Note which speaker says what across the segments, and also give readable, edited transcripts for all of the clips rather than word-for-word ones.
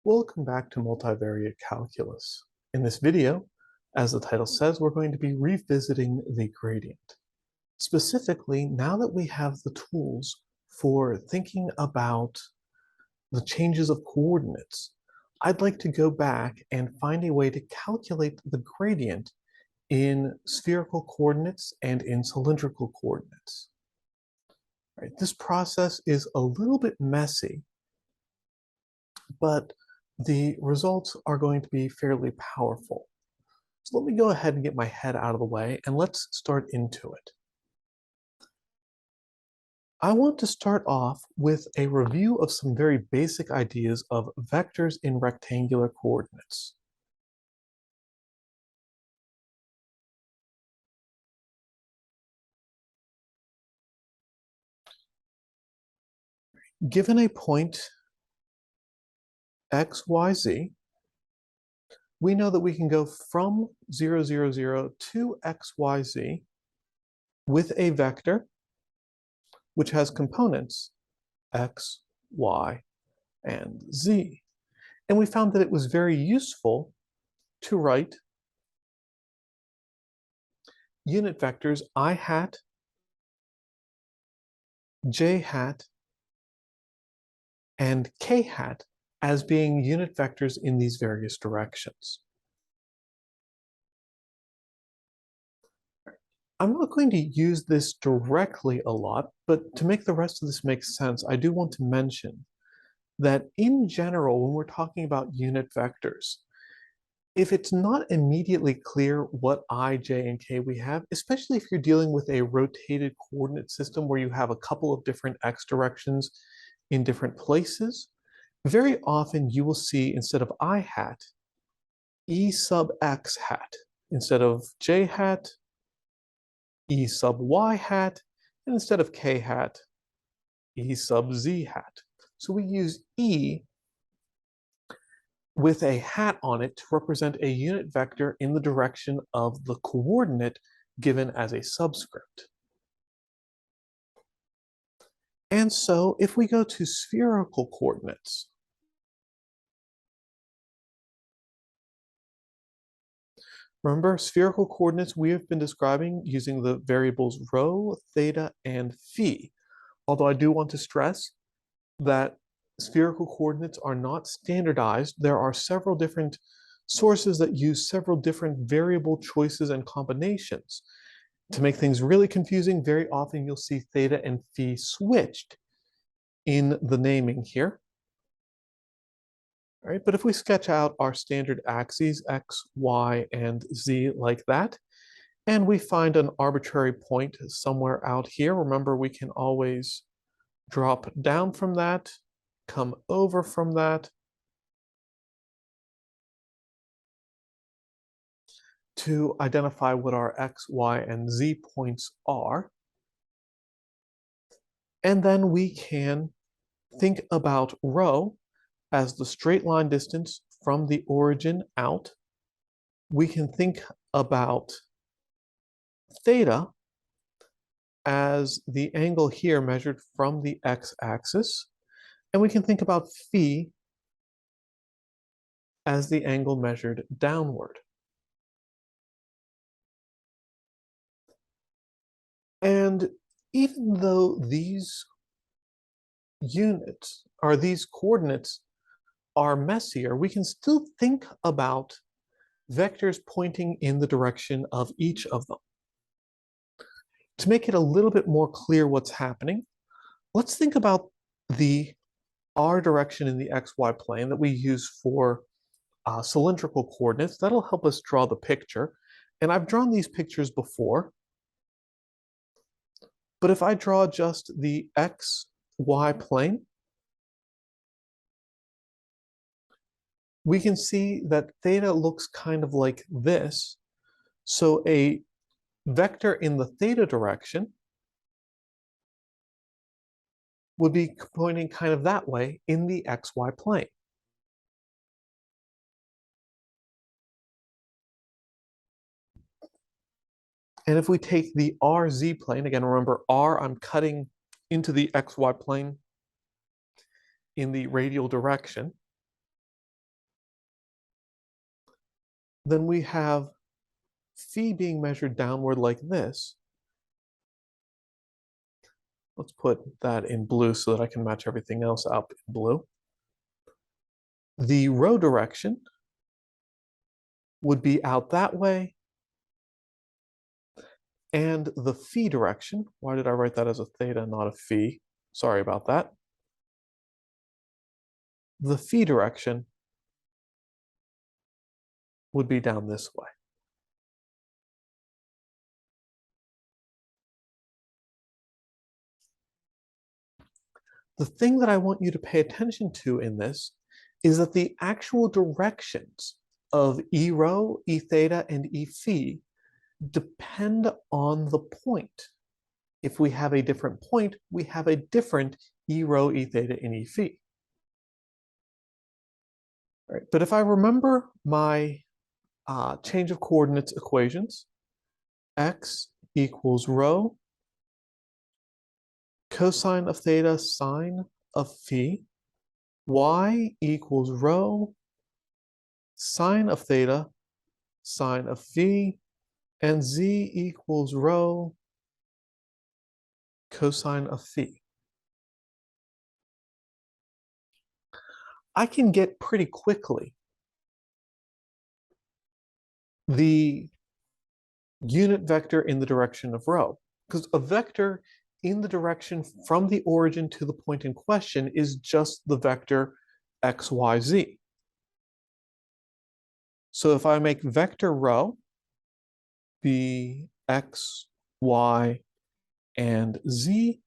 Speaker 1: Welcome back to Multivariate Calculus. In this video, as the title says, we're going to be revisiting the gradient. Specifically, now that we have the tools for thinking about the changes of coordinates, I'd like to go back and find a way to calculate the gradient in spherical coordinates and in cylindrical coordinates. Right, this process is a little bit messy, but the results are going to be fairly powerful. So let me go ahead and get my head out of the way and let's start into it. I want to start off with a review of some very basic ideas of vectors in rectangular coordinates. Given a point x, y, z, we know that we can go from 0, 0, 0 to x, y, z with a vector which has components x, y, and z. And we found that it was very useful to write unit vectors I hat, j hat, and k hat as being unit vectors in these various directions. I'm not going to use this directly a lot, but to make the rest of this make sense, I do want to mention that in general, when we're talking about unit vectors, if it's not immediately clear what I, j, and k we have, especially if you're dealing with a rotated coordinate system where you have a couple of different x directions in different places, very often you will see instead of I hat, E sub x hat. Instead of j hat, E sub y hat. And instead of k hat, E sub z hat. So we use E with a hat on it to represent a unit vector in the direction of the coordinate given as a subscript. And so if we go to spherical coordinates, remember spherical coordinates we have been describing using the variables rho, theta, and phi. Although I do want to stress that spherical coordinates are not standardized. There are several different sources that use several different variable choices and combinations. To make things really confusing, very often you'll see theta and phi switched in the naming here. All right, but if we sketch out our standard axes, x, y, and z like that, and we find an arbitrary point somewhere out here, remember we can always drop down from that, come over from that, to identify what our x, y, and z points are. And then we can think about rho as the straight line distance from the origin out. We can think about theta as the angle here measured from the x-axis. And we can think about phi as the angle measured downward. And even though these units or these coordinates are messier, we can still think about vectors pointing in the direction of each of them. To make it a little bit more clear what's happening, let's think about the r direction in the xy plane that we use for cylindrical coordinates. That'll help us draw the picture. And I've drawn these pictures before. But if I draw just the xy plane, we can see that theta looks kind of like this. So a vector in the theta direction would be pointing kind of that way in the xy plane. And if we take the RZ plane, again, remember R, I'm cutting into the XY plane in the radial direction. then we have phi being measured downward like this. Let's put that in blue so that I can match everything else up in blue. The rho direction would be out that way. And the phi direction, why did I write that as a theta, not a phi? Sorry about that. The phi direction would be down this way. The thing that I want you to pay attention to in this is that the actual directions of E rho, E theta, and E phi depend on the point. If we have a different point, we have a different E rho, E theta, and E phi. All right, but if I remember my change of coordinates equations, x equals rho cosine of theta sine of phi, y equals rho sine of theta sine of phi, and z equals rho cosine of phi. I can get pretty quickly the unit vector in the direction of rho, because a vector in the direction from the origin to the point in question is just the vector x, y, z. So if I make vector rho be x, y, and z,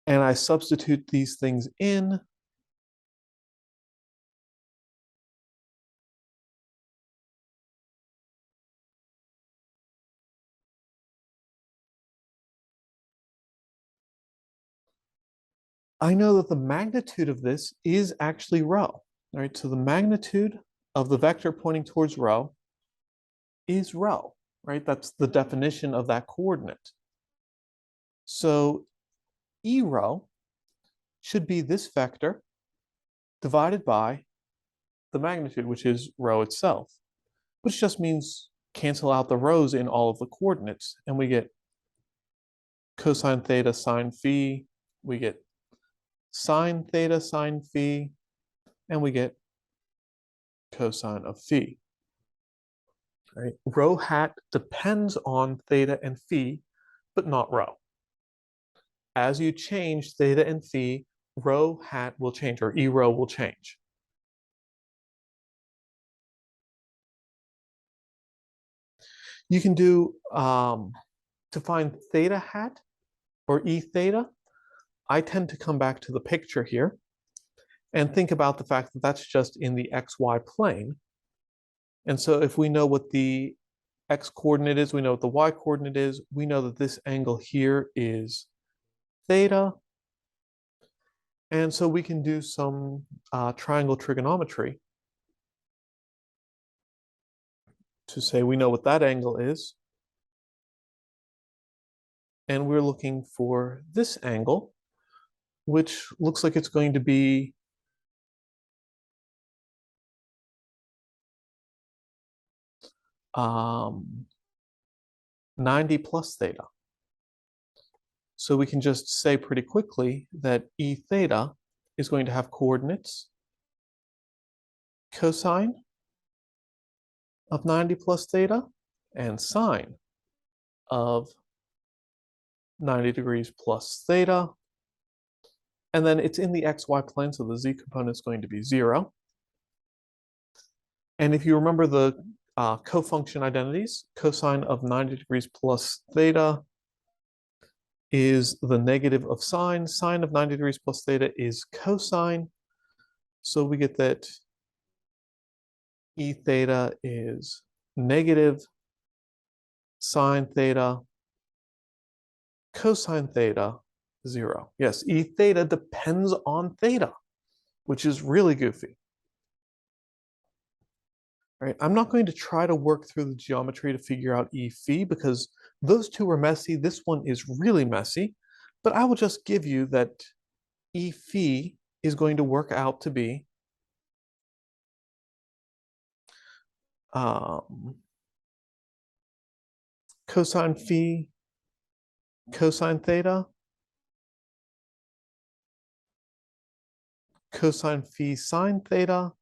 Speaker 1: and I substitute these things in, I know that the magnitude of this is actually rho. All right, so the magnitude of the vector pointing towards rho is rho, right? That's the definition of that coordinate. So E rho should be this vector divided by the magnitude, which is rho itself, which just means cancel out the rows in all of the coordinates, and we get cosine theta sine phi, we get sine theta sine phi, and we get cosine of phi. Right? Rho hat depends on theta and phi, but not rho. As you change theta and phi, rho hat will change, or E rho will change. You can do, to find theta hat or E theta, I tend to come back to the picture here and think about the fact that that's just in the xy plane. And so if we know what the x coordinate is, we know what the y coordinate is, we know that this angle here is theta. And so we can do some triangle trigonometry to say we know what that angle is. And we're looking for this angle, which looks like it's going to be um, 90 plus theta. So we can just say pretty quickly that E theta is going to have coordinates cosine of 90 plus theta and sine of 90 degrees plus theta. And then it's in the xy plane, so the z component is going to be 0. And if you remember the cofunction identities, cosine of 90 degrees plus theta is the negative of sine. Sine of 90 degrees plus theta is cosine. So we get that E theta is negative sine theta cosine theta 0. Yes, E theta depends on theta, which is really goofy. Right? I'm not going to try to work through the geometry to figure out E phi because those two are messy. This one is really messy, but I will just give you that E phi is going to work out to be cosine phi, cosine theta, cosine phi sine theta,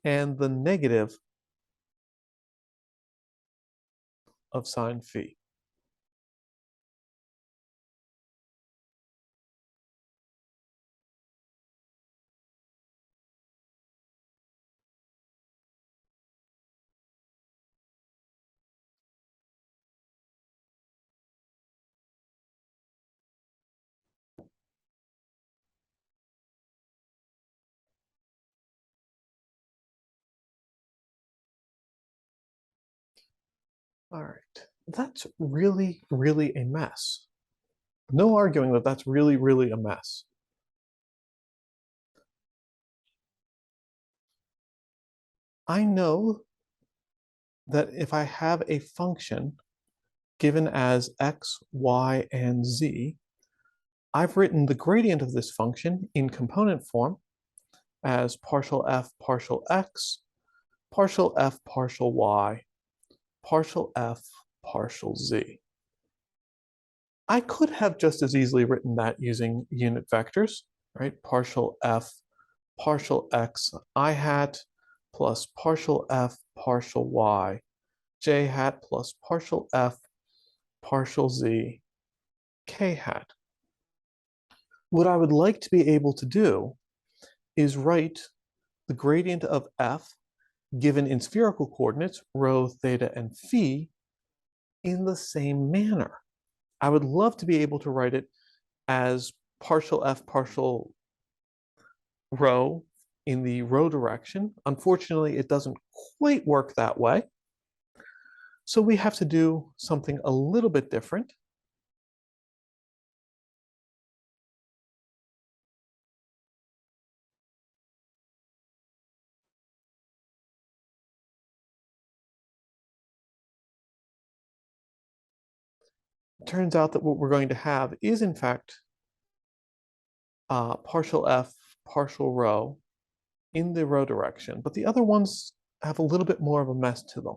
Speaker 1: and the negative of sine phi. All right, that's really, really a mess. No arguing that that's really, really a mess. I know that if I have a function given as x, y, and z, I've written the gradient of this function in component form as partial f partial x, partial f partial y, partial f partial z. I could have just as easily written that using unit vectors, right? Partial f partial x I hat plus partial f partial y j hat plus partial f partial z k hat. What I would like to be able to do is write the gradient of f given in spherical coordinates, rho, theta, and phi, in the same manner. I would love to be able to write it as partial f partial rho in the rho direction. Unfortunately, it doesn't quite work that way. So we have to do something a little bit different. It turns out that what we're going to have is, in fact, partial f partial rho in the rho direction, but the other ones have a little bit more of a mess to them.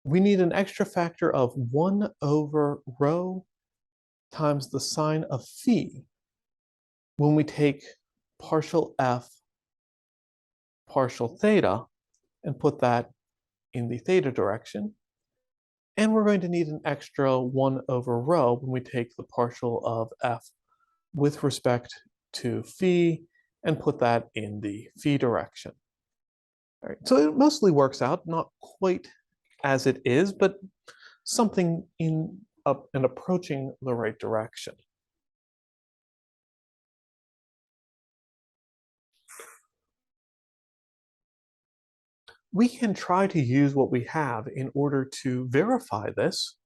Speaker 1: We need an extra factor of 1 over rho times the sine of phi when we take partial f partial theta and put that in the theta direction. And we're going to need an extra 1 over rho when we take the partial of f with respect to phi and put that in the phi direction. All right, so it mostly works out, not quite as it is, but something in up and approaching the right direction. We can try to use what we have in order to verify this.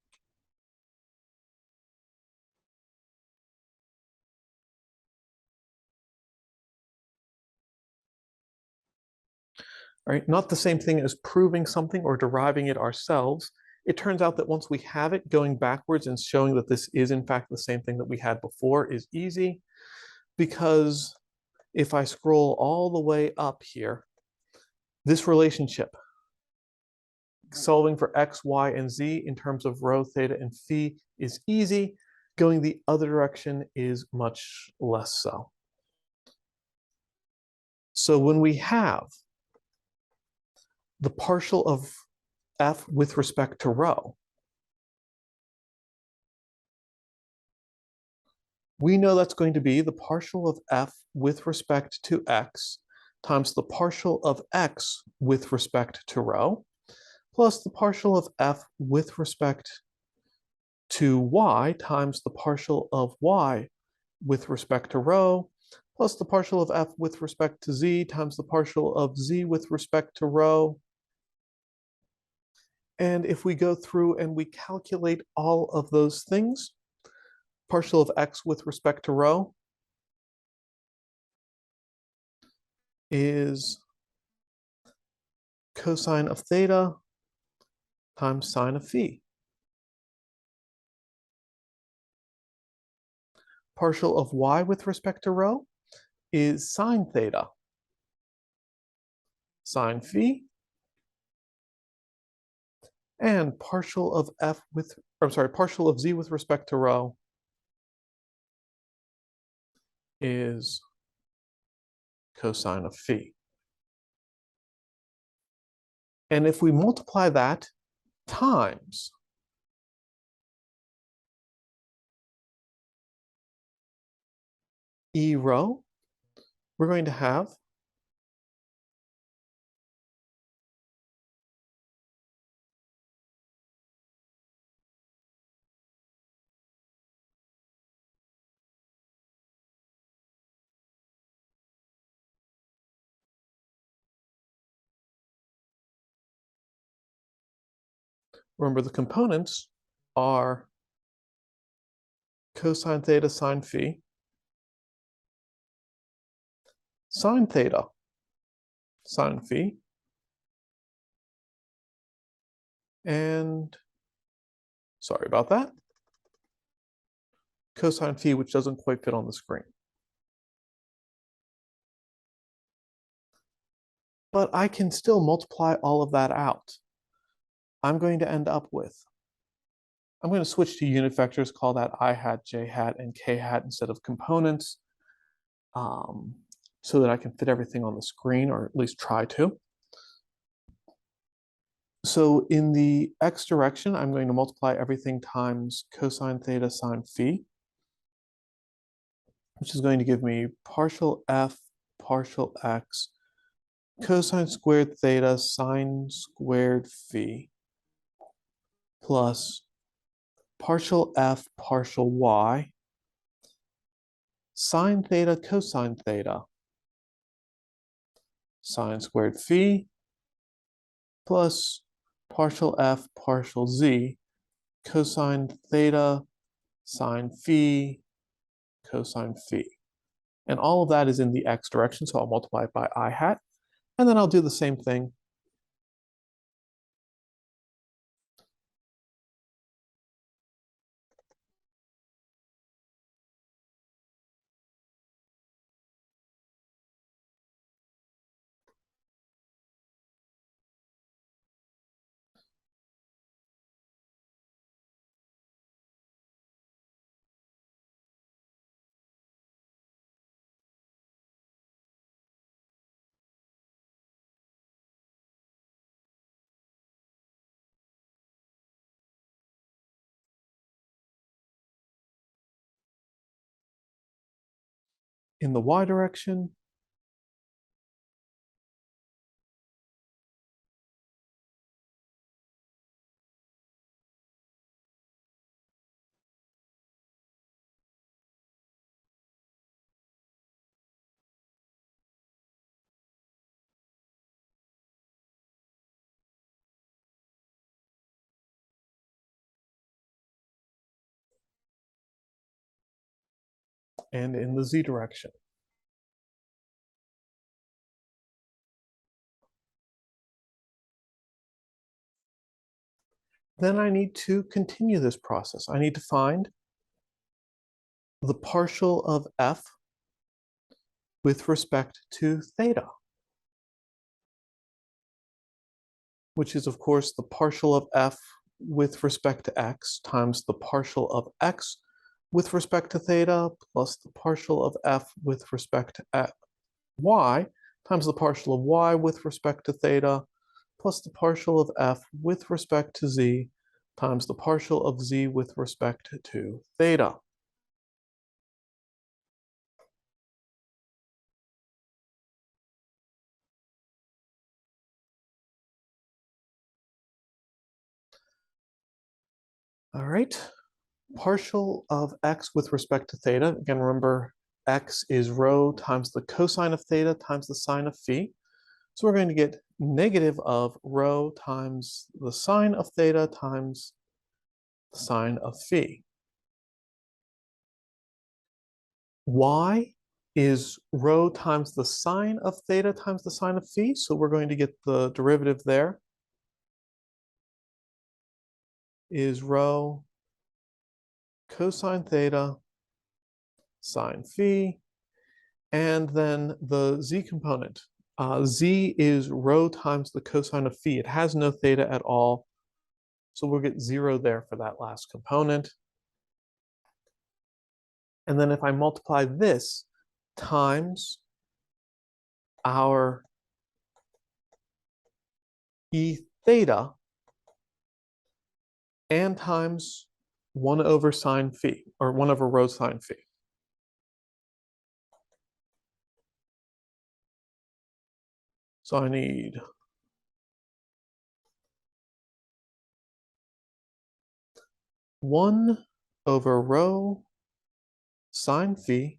Speaker 1: Right? Not the same thing as proving something or deriving it ourselves. It turns out that once we have it, going backwards and showing that this is in fact the same thing that we had before is easy, because if I scroll all the way up here, this relationship, solving for x, y, and z in terms of rho, theta, and phi is easy. Going the other direction is much less so. So when we have the partial of f with respect to rho, we know that's going to be the partial of f with respect to x times the partial of x with respect to rho, plus the partial of f with respect to y times the partial of y with respect to rho, plus the partial of f with respect to z times the partial of z with respect to rho. And if we go through and we calculate all of those things, partial of x with respect to rho is cosine of theta times sine of phi. Partial of y with respect to rho is sine theta, sine phi, and partial of partial of z with respect to rho is cosine of phi. And if we multiply that times E rho, we're going to have remember, the components are cosine theta sine phi, sine theta sine phi, and sorry about that, cosine phi, which doesn't quite fit on the screen. But I can still multiply all of that out. I'm going to end up with, I'm going to switch to unit vectors, call that I hat, j hat, and k hat instead of components, so that I can fit everything on the screen, or at least try to. So in the x direction, I'm going to multiply everything times cosine theta sine phi, which is going to give me partial f partial x cosine squared theta sine squared phi plus partial f partial y sine theta cosine theta sine squared phi plus partial f partial z cosine theta sine phi cosine phi. And all of that is in the x direction, so I'll multiply it by I hat, and then I'll do the same thing in the y direction. And in the z direction. Then I need to continue this process. I need to find the partial of f with respect to theta, which is, of course, the partial of f with respect to x times the partial of x with respect to theta plus the partial of f with respect to y times the partial of y with respect to theta plus the partial of f with respect to z times the partial of z with respect to theta. All right, partial of x with respect to theta. Again, remember, x is rho times the cosine of theta times the sine of phi. So we're going to get negative of rho times the sine of theta times the sine of phi. Y is rho times the sine of theta times the sine of phi. So we're going to get the derivative there is rho cosine theta sine phi. And then the z component. Z is rho times the cosine of phi. It has no theta at all. So we'll get 0 there for that last component. And then if I multiply this times our E theta and times 1 over sine phi, or 1 over rho sine phi. So I need 1 over rho sine phi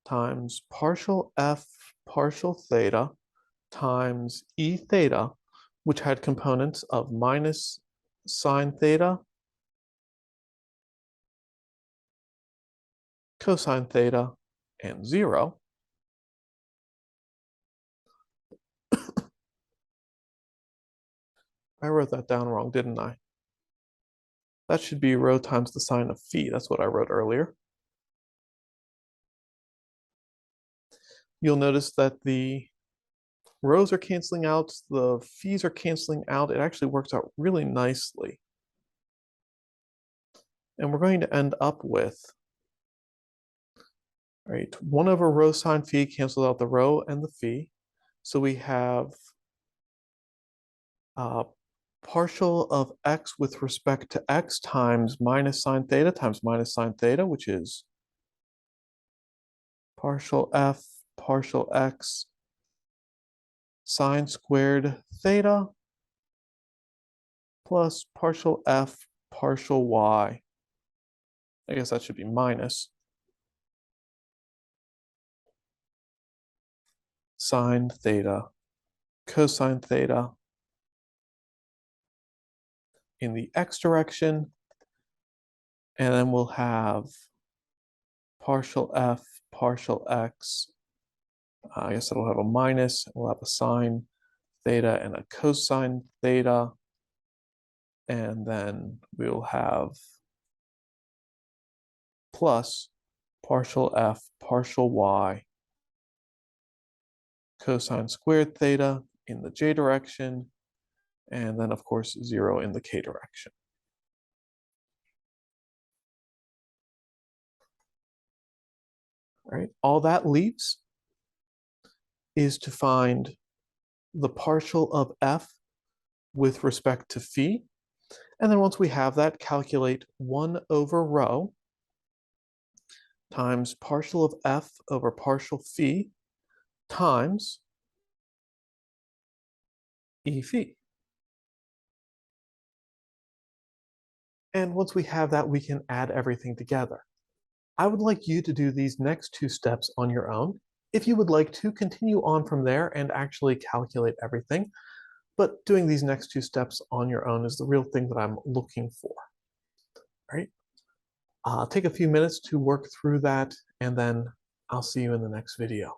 Speaker 1: times partial f partial theta times E theta, which had components of minus sine theta, cosine theta, and 0. I wrote that down wrong, didn't I? That should be rho times the sine of phi. That's what I wrote earlier. You'll notice that the rhos are canceling out, the phis are canceling out. It actually works out really nicely. And we're going to end up with, all right, 1 over rho sine phi cancels out the rho and the phi. So we have partial of x with respect to x times minus sine theta times minus sine theta, which is partial f partial x sine squared theta plus partial f partial y. I guess that should be minus sine theta cosine theta in the x direction. And then we'll have partial f partial x. I guess it'll have a minus. We'll have a sine theta and a cosine theta. And then we'll have plus partial f partial y cosine squared theta in the j direction. And then, of course, 0 in the k direction. All right, all that leaves is to find the partial of f with respect to phi. And then once we have that, calculate 1 over rho times partial of f over partial phi times E phi. And once we have that, we can add everything together. I would like you to do these next 2 steps on your own. If you would like to continue on from there and actually calculate everything, but doing these next 2 steps on your own is the real thing that I'm looking for. All right? Take a few minutes to work through that, and then I'll see you in the next video.